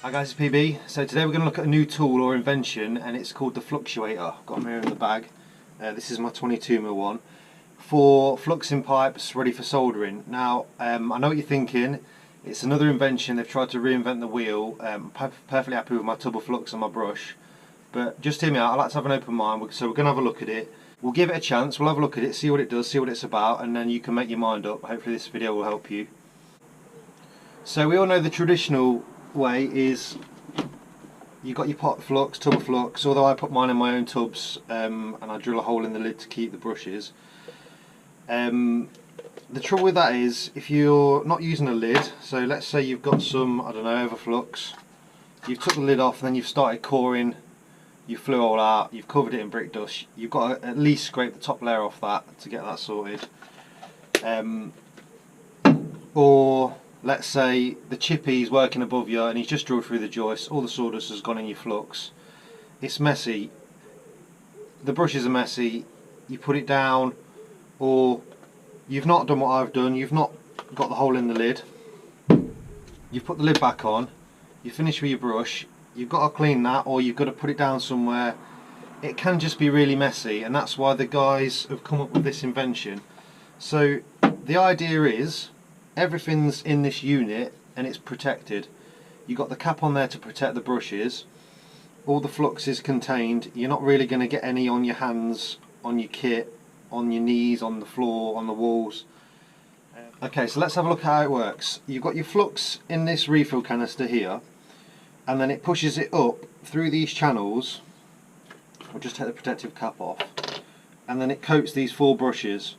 Hi guys, it's PB. So today we're going to look at a new tool or invention, and it's called the Fluxuator. I've got them here in the bag. This is my 22mm one for fluxing pipes ready for soldering. Now I know what you're thinking. It's another invention. They've tried to reinvent the wheel. I'm perfectly happy with my tub of flux and my brush, but just hear me out. I like to have an open mind, so we're going to have a look at it. We'll give it a chance. We'll have a look at it, see what it does, see what it's about, and then you can make your mind up. Hopefully this video will help you. So we all know the traditional way is you've got your pot of flux, tub of flux, although I put mine in my own tubs, and I drill a hole in the lid to keep the brushes. The trouble with that is if you're not using a lid, so let's say you've got some, I don't know, overflux, you've took the lid off and then you've started coring your flue all out, you've covered it in brick dust, you've got to at least scrape the top layer off that to get that sorted. Or let's say the chippy's working above you and he's just drilled through the joist, all the sawdust has gone in your flux, it's messy, the brushes are messy, you put it down, or you've not done what I've done, you've not got the hole in the lid, you've put the lid back on, you finish with your brush, you've got to clean that, or you've got to put it down somewhere. It can just be really messy, and that's why the guys have come up with this invention. So the idea is everything's in this unit and it's protected. You've got the cap on there to protect the brushes, all the flux is contained, you're not really going to get any on your hands, on your kit, on your knees, on the floor, on the walls. Okay, so let's have a look at how it works. You've got your flux in this refill canister here, and then it pushes it up through these channels. I'll just take the protective cap off, and then it coats these 4 brushes.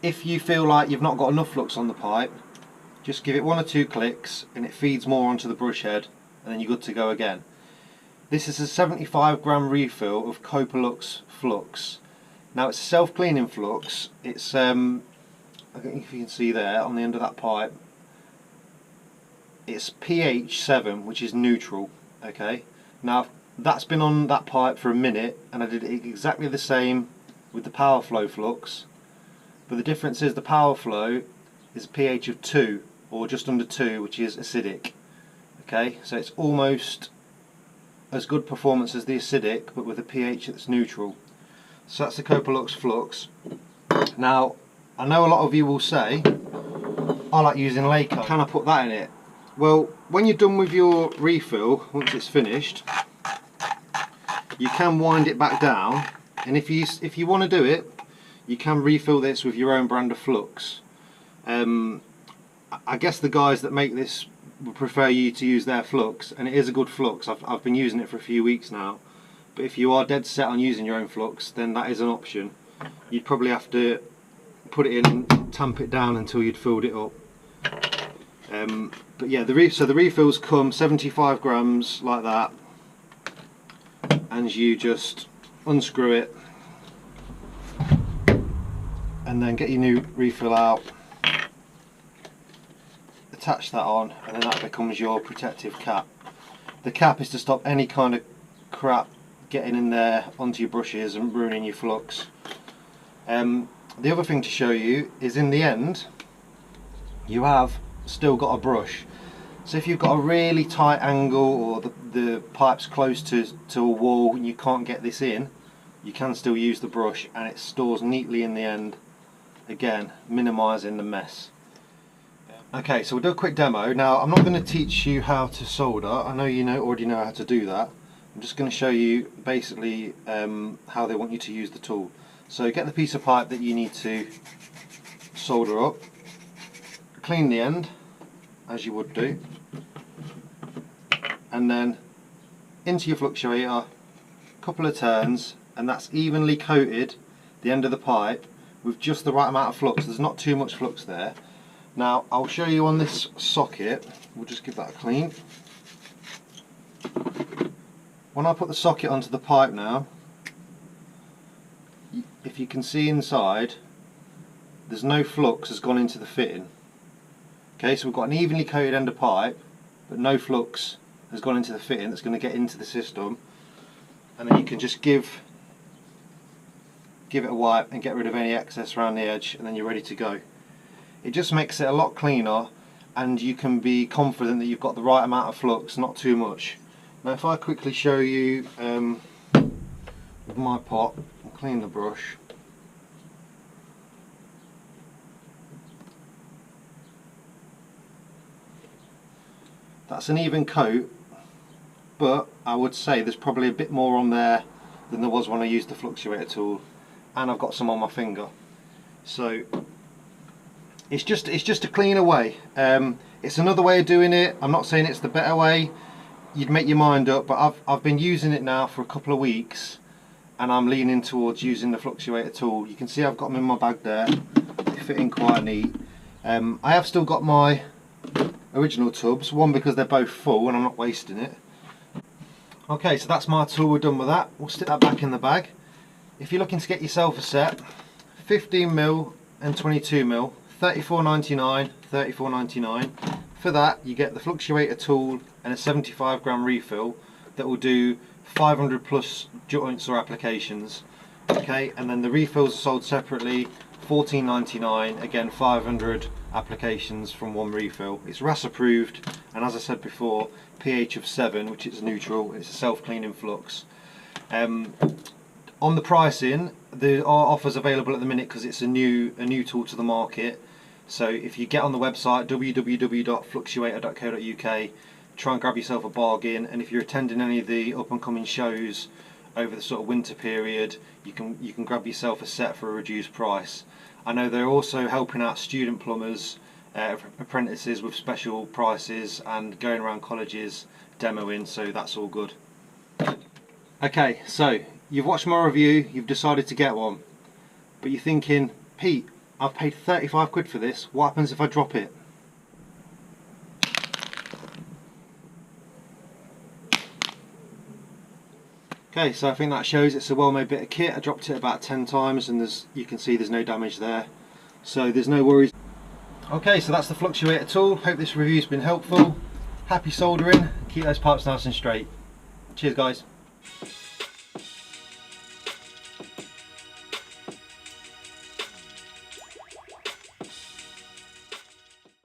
If you feel like you've not got enough flux on the pipe, just give it 1 or 2 clicks and it feeds more onto the brush head, and then you're good to go again. This is a 75g refill of Copalux flux. Now it's a self-cleaning flux. It's I think if you can see there on the end of that pipe, it's pH 7, which is neutral. Okay, now that's been on that pipe for a minute, and I did exactly the same with the power flow flux, but the difference is the power flow is a pH of 2 or just under 2, which is acidic. Okay, so it's almost as good performance as the acidic, but with a pH that's neutral. So that's the Copalux flux. Now I know a lot of you will say, I like using Laco, can I put that in it? Well, when you're done with your refill, once it's finished, you can wind it back down, and if you want to do it, you can refill this with your own brand of flux. I guess the guys that make this would prefer you to use their flux, and it is a good flux. I've been using it for a few weeks now, but if you are dead set on using your own flux, then that is an option. You'd probably have to put it in and tamp it down until you'd filled it up. But yeah, the refills come 75g like that, and you just unscrew it and then get your new refill out, attach that on, and then that becomes your protective cap. The cap is to stop any kind of crap getting in there onto your brushes and ruining your flux. The other thing to show you is in the end you have still got a brush. So if you've got a really tight angle, or the pipe's close to a wall and you can't get this in, you can still use the brush, and it stores neatly in the end, again minimising the mess. Okay, so we'll do a quick demo. Now I'm not going to teach you how to solder, I know you already know how to do that. I'm just going to show you basically how they want you to use the tool. So get the piece of pipe that you need to solder up, clean the end as you would do, and then into your fluctuator, couple of turns, and that's evenly coated the end of the pipe with just the right amount of flux. There's not too much flux there. Now I'll show you on this socket, we'll just give that a clean. When I put the socket onto the pipe now, if you can see inside, there's no flux has gone into the fitting. Okay, so we've got an evenly coated end of pipe, but no flux has gone into the fitting that's going to get into the system, and then you can just give it a wipe and get rid of any excess around the edge, and then you're ready to go. It just makes it a lot cleaner, and you can be confident that you've got the right amount of flux, not too much. Now if I quickly show you with my pot, I'll clean the brush. That's an even coat, but I would say there's probably a bit more on there than there was when I used the Fluxuator tool, and I've got some on my finger. So it's just a cleaner way. It's another way of doing it. I'm not saying it's the better way. You'd make your mind up, but I've been using it now for a couple of weeks, and I'm leaning towards using the Fluxuator tool. You can see I've got them in my bag there. They fit in quite neat. I have still got my original tubs, one because they're both full and I'm not wasting it. Okay, so that's my tool, we're done with that. We'll stick that back in the bag. If you're looking to get yourself a set, 15mm and 22mm, $34.99, $34.99. For that you get the Fluxuator tool and a 75 gram refill that will do 500 plus joints or applications. Okay, and then the refills are sold separately, $14.99, again 500 applications from one refill. It's RAS approved, and as I said before, pH of 7, which is neutral. It's a self-cleaning flux. On the pricing, there are offers available at the minute because it's a new tool to the market. So if you get on the website www.fluxuator.co.uk, try and grab yourself a bargain, and if you're attending any of the up and coming shows over the sort of winter period, you can grab yourself a set for a reduced price. I know they're also helping out student plumbers, apprentices with special prices, and going around colleges demoing, so that's all good. Okay, so you've watched my review, you've decided to get one, but you're thinking, Pete, I've paid 35 quid for this, what happens if I drop it? Okay, so I think that shows it's a well-made bit of kit. I dropped it about 10 times and you can see there's no damage there, so there's no worries. Okay, so that's the Fluxuator tool. Hope this review's been helpful. Happy soldering, keep those pipes nice and straight. Cheers guys.